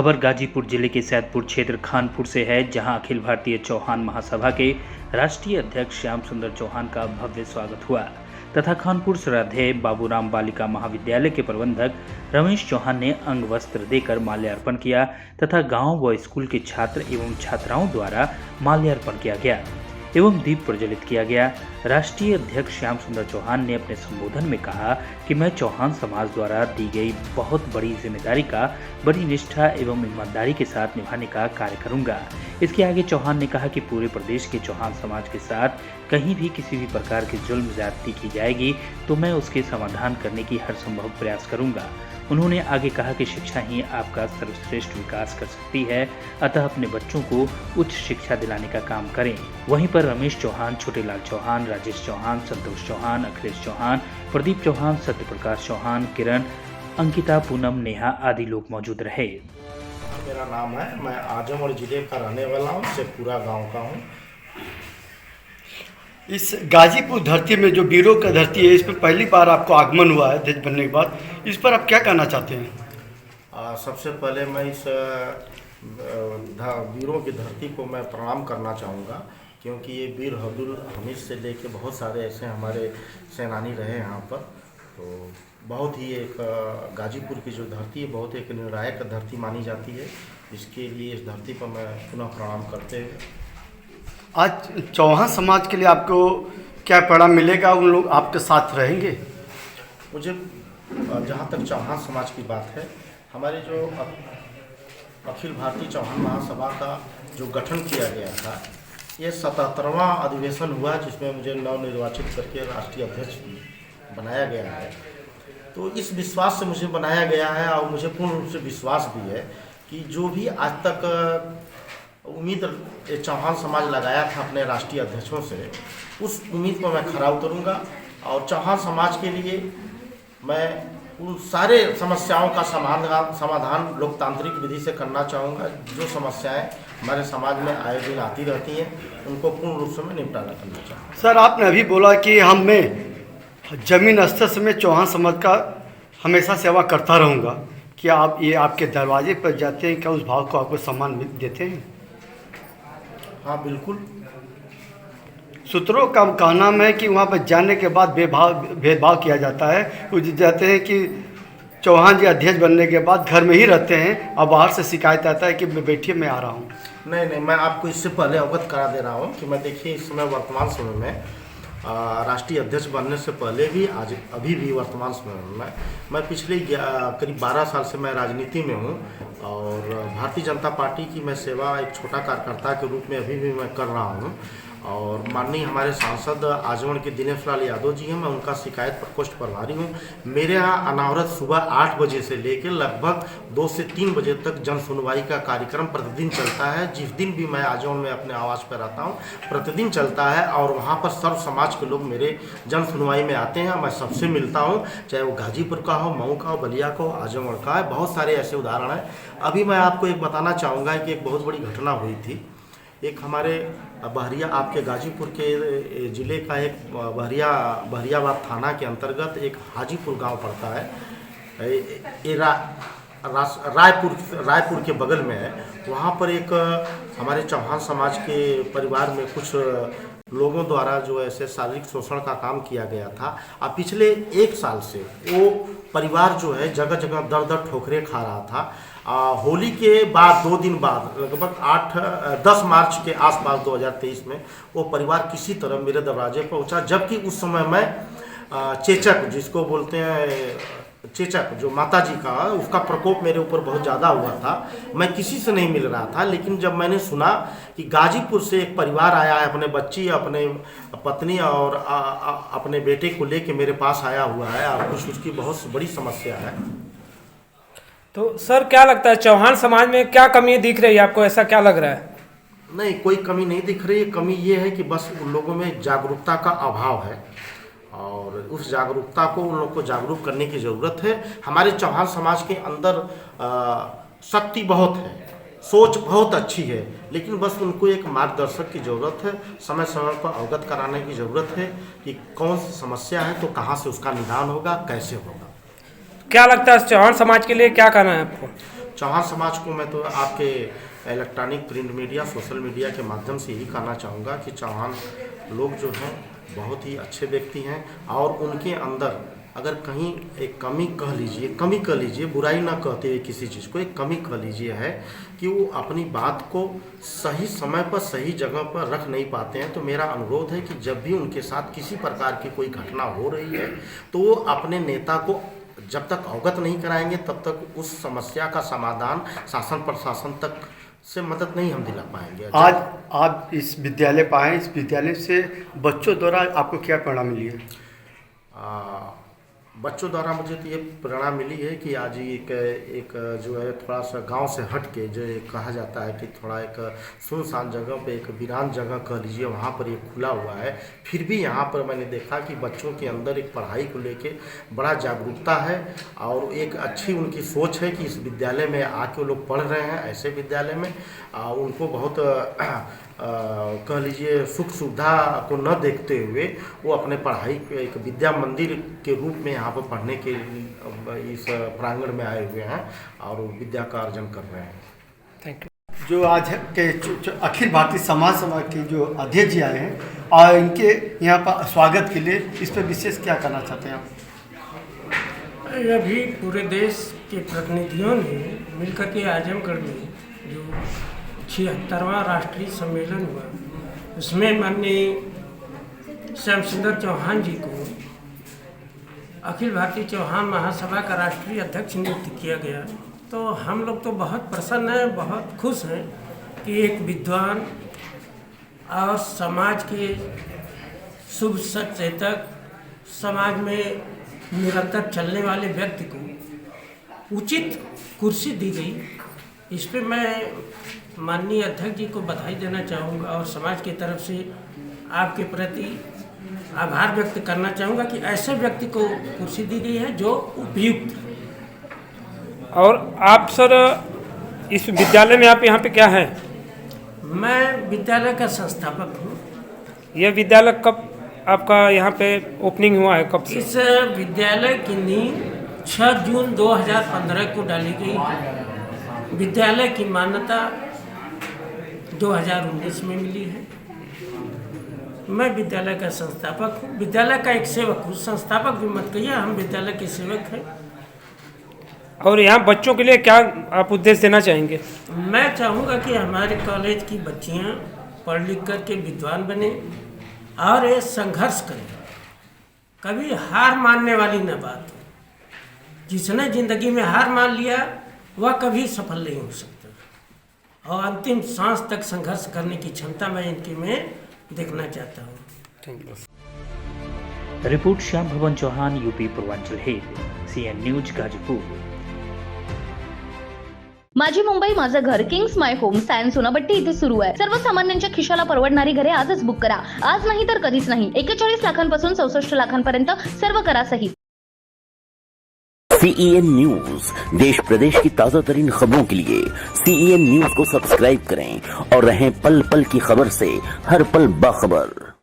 खबर गाजीपुर जिले के सैदपुर क्षेत्र खानपुर से है, जहां अखिल भारतीय चौहान महासभा के राष्ट्रीय अध्यक्ष श्याम सुंदर चौहान का भव्य स्वागत हुआ तथा खानपुर श्रद्धेय बाबूराम बालिका महाविद्यालय के प्रबंधक रमेश चौहान ने अंग वस्त्र देकर माल्यार्पण किया तथा गांव व स्कूल के छात्र एवं छात्राओं द्वारा माल्यार्पण किया गया एवं दीप प्रज्वलित किया गया। राष्ट्रीय अध्यक्ष श्याम सुंदर चौहान ने अपने संबोधन में कहा कि मैं चौहान समाज द्वारा दी गई बहुत बड़ी जिम्मेदारी का बड़ी निष्ठा एवं ईमानदारी के साथ निभाने का कार्य करूंगा। इसके आगे चौहान ने कहा कि पूरे प्रदेश के चौहान समाज के साथ कहीं भी किसी भी प्रकार की जुल्म ज्यादती की जाएगी तो मैं उसके समाधान करने की हर संभव प्रयास करूंगा। उन्होंने आगे कहा कि शिक्षा ही आपका सर्वश्रेष्ठ विकास कर सकती है, अतः अपने बच्चों को उच्च शिक्षा दिलाने का काम करें। वहीं पर रमेश चौहान, छोटेलाल चौहान, राजेश चौहान, संतोष चौहान, अखिलेश चौहान, प्रदीप चौहान, सत्यप्रकाश चौहान, किरण, अंकिता, पूनम, नेहा आदि लोग मौजूद रहे। मेरा नाम है, मैं आजमगढ़ जिले का रहने वाला हूँ, शेखपुरा गांव का हूँ। इस गाजीपुर धरती में जो वीरों का धरती है, इस पर पहली बार आपको आगमन हुआ है देश बनने के बाद, इस पर आप क्या कहना चाहते हैं? सबसे पहले मैं इस वीरों की धरती को मैं प्रणाम करना चाहूँगा, क्योंकि ये वीर अब्दुल हमीद से लेके बहुत सारे ऐसे हमारे सेनानी रहे यहाँ पर। तो बहुत ही एक गाजीपुर की जो धरती है बहुत एक निर्णायक धरती मानी जाती है। इसके लिए इस धरती पर मैं पुनः प्रणाम करते हुए आज चौहान समाज के लिए आपको क्या परिणाम मिलेगा? उन लोग आपके साथ रहेंगे? मुझे जहाँ तक चौहान समाज की बात है, हमारे जो अखिल भारतीय चौहान महासभा का जो गठन किया गया था, ये 77वां अधिवेशन हुआ जिसमें मुझे नवनिर्वाचित करके राष्ट्रीय अध्यक्ष बनाया गया है। तो इस विश्वास से मुझे बनाया गया है और मुझे पूर्ण रूप से विश्वास भी है कि जो भी आज तक उम्मीद चौहान समाज लगाया था अपने राष्ट्रीय अध्यक्षों से, उस उम्मीद पर मैं खरा उतरूंगा और चौहान समाज के लिए मैं उन सारे समस्याओं का समाधान लोकतांत्रिक विधि से करना चाहूँगा। जो समस्याएं हमारे समाज में आए दिन आती रहती हैं, उनको पूर्ण रूप से मैं निपटारा करना चाहूँगा। सर, आपने अभी बोला कि हम मैं जमीन स्तर से मैं चौहान समाज का हमेशा सेवा करता रहूँगा। क्या आप ये आपके दरवाजे पर जाते हैं, क्या उस भाव को आपको सम्मान देते हैं? हाँ, बिल्कुल। सूत्रों का कहना है कि वहाँ पर जाने के बाद भेदभाव किया जाता है। वो जाते हैं कि चौहान जी अध्यक्ष बनने के बाद घर में ही रहते हैं और बाहर से शिकायत आता है कि बैठिए मैं आ रहा हूँ। नहीं, मैं आपको इससे पहले अवगत करा दे रहा हूँ कि मैं देखिए इस समय वर्तमान समय में राष्ट्रीय अध्यक्ष बनने से पहले भी आज अभी भी वर्तमान समय में मैं पिछले करीब 12 साल से मैं राजनीति में हूँ और भारतीय जनता पार्टी की मैं सेवा एक छोटा कार्यकर्ता के रूप में अभी भी मैं कर रहा हूँ। और माननीय हमारे सांसद आजमगढ़ के दिनेश लाल यादव जी हैं, मैं उनका शिकायत प्रकोष्ठ प्रभारी हूँ। मेरे यहाँ अनावरत सुबह 8 बजे से लेकर लगभग 2 से 3 बजे तक जन सुनवाई का कार्यक्रम प्रतिदिन चलता है। जिस दिन भी मैं आजमगढ़ में अपने आवास पर रहता हूँ, प्रतिदिन चलता है और वहाँ पर सर्व समाज के लोग मेरे जन सुनवाई में आते हैं। मैं सबसे मिलता हूँ, चाहे वो गाजीपुर का हो, मऊ का हो, बलिया का हो, आजमगढ़ का है। बहुत सारे ऐसे उदाहरण हैं। अभी मैं आपको एक बताना चाहूँगा कि एक बहुत बड़ी घटना हुई थी। एक हमारे बहरिया, आपके गाजीपुर के ज़िले का एक बहरियाबाद थाना के अंतर्गत एक हाजीपुर गांव पड़ता है। ये रायपुर के बगल में है। वहाँ पर एक हमारे चौहान समाज के परिवार में कुछ लोगों द्वारा जो ऐसे शारीरिक शोषण का काम किया गया था। अब पिछले 1 साल से वो परिवार जो है जगह जगह दर ठोकरें खा रहा था। होली के बाद 2 दिन बाद लगभग 10 मार्च के आसपास 2023 में वो परिवार किसी तरह मेरे दरवाजे पर पहुंचा, जबकि उस समय मैं चेचक, जिसको बोलते हैं चेचक, जो माता जी का, उसका प्रकोप मेरे ऊपर बहुत ज़्यादा हुआ था। मैं किसी से नहीं मिल रहा था, लेकिन जब मैंने सुना कि गाजीपुर से एक परिवार आया है, अपने बच्ची, अपने पत्नी और अपने बेटे को लेके मेरे पास आया हुआ है और कुछ उसकी बहुत बड़ी समस्या है। तो सर, क्या लगता है चौहान समाज में क्या कमी दिख रही है आपको? ऐसा क्या लग रहा है? नहीं, कोई कमी नहीं दिख रही है। कमी ये है कि बस उन लोगों में जागरूकता का अभाव है और उस जागरूकता को उन लोग को जागरूक करने की ज़रूरत है। हमारे चौहान समाज के अंदर शक्ति बहुत है, सोच बहुत अच्छी है, लेकिन बस उनको एक मार्गदर्शक की ज़रूरत है। समय समय पर अवगत कराने की ज़रूरत है कि कौन सी समस्या है तो कहाँ से उसका निदान होगा, कैसे होगा। क्या लगता है चौहान समाज के लिए क्या करना है आपको? चौहान समाज को मैं तो आपके electronic print media social media के माध्यम से यही कहना चाहूँगा कि चौहान लोग जो हैं बहुत ही अच्छे व्यक्ति हैं और उनके अंदर अगर कहीं एक कमी कह लीजिए बुराई ना कहते हुए किसी चीज़ को एक कमी कह लीजिए है कि वो अपनी बात को सही समय पर सही जगह पर रख नहीं पाते हैं। तो मेरा अनुरोध है कि जब भी उनके साथ किसी प्रकार की कोई घटना हो रही है तो वो अपने नेता को जब तक अवगत नहीं कराएंगे तब तक उस समस्या का समाधान शासन प्रशासन तक से मदद नहीं हम दिला पाएंगे। आज आप इस विद्यालय पर आए, इस विद्यालय से बच्चों द्वारा आपको क्या प्रेरणा मिली है? बच्चों द्वारा मुझे तो ये प्रेरणा मिली है कि आज एक जो है थोड़ा सा गांव से हट के जो कहा जाता है कि थोड़ा एक सुनसान जगह पे एक वीरान जगह कह लीजिए वहाँ पर ये खुला हुआ है। फिर भी यहाँ पर मैंने देखा कि बच्चों के अंदर एक पढ़ाई को लेके बड़ा जागरूकता है और एक अच्छी उनकी सोच है कि इस विद्यालय में आके लोग पढ़ रहे हैं। ऐसे विद्यालय में उनको बहुत कह लीजिए सुख सुविधा को न देखते हुए वो अपने पढ़ाई एक विद्या मंदिर के रूप में यहाँ पर पढ़ने के इस प्रांगण में आए हुए हैं और विद्या का अर्जन कर रहे हैं। Thank you. जो आज के अखिल भारतीय समाज सभा के जो अध्यक्ष जी आए हैं और इनके यहाँ पर स्वागत के लिए इस पर विशेष क्या करना चाहते हैं आप? अभी पूरे देश के प्रतिनिधियों ने मिलकर के आजमगढ़ में जो 76वां राष्ट्रीय सम्मेलन हुआ उसमें माननीय श्याम सुंदर चौहान जी को अखिल भारतीय चौहान महासभा का राष्ट्रीय अध्यक्ष नियुक्त किया गया। तो हम लोग तो बहुत प्रसन्न हैं, बहुत खुश हैं कि एक विद्वान और समाज के शुभ सचेतक समाज में निरंतर चलने वाले व्यक्ति को उचित कुर्सी दी गई। इस पे मैं माननीय अध्यक्ष जी को बधाई देना चाहूँगा और समाज की तरफ से आपके प्रति आभार व्यक्त करना चाहूँगा कि ऐसे व्यक्ति को कुर्सी दी गई है जो उपयुक्त है। और आप सर इस विद्यालय में आप यहाँ पे क्या है? मैं विद्यालय का संस्थापक हूँ। यह विद्यालय कब आपका यहाँ पे ओपनिंग हुआ है, कब से? इस विद्यालय की नींव 6 जून 2015 को डाली गई। विद्यालय की मान्यता 2019 में मिली है। मैं विद्यालय का संस्थापक हूँ, विद्यालय का एक सेवक हूँ। संस्थापक भी मत कहिए, हम विद्यालय के सेवक हैं। और यहाँ बच्चों के लिए क्या आप उद्देश्य देना चाहेंगे? मैं चाहूँगा कि हमारे कॉलेज की बच्चियाँ पढ़ लिख कर के विद्वान बने और ये संघर्ष करें। कभी हार मानने वाली न बात हो। जिसने ज़िंदगी में हार मान लिया वह कभी सफल नहीं हो सकता और अंतिम सांस तक संघर्ष करने की क्षमता मैं इनकी में देखना चाहता हूँ। Report Shyam Bhavan Chauhan, UP Purvanchal head, CN news Ghazipur. माझी मुंबई माझं घर kings my home Sion Sonapatti इथे सुरू आहे। सर्वसामान्यांच्या खिशाला परवडणारी घरे आजच बुक करा। आज नाही तर कधीच नाही। 41 लाखांपासून 64 लाखांपर्यंत सर्व करा सहित। CEN न्यूज देश प्रदेश की ताजा तरीन खबरों के लिए CEN न्यूज को सब्सक्राइब करें और रहें पल पल की खबर से हर पल बाखबर।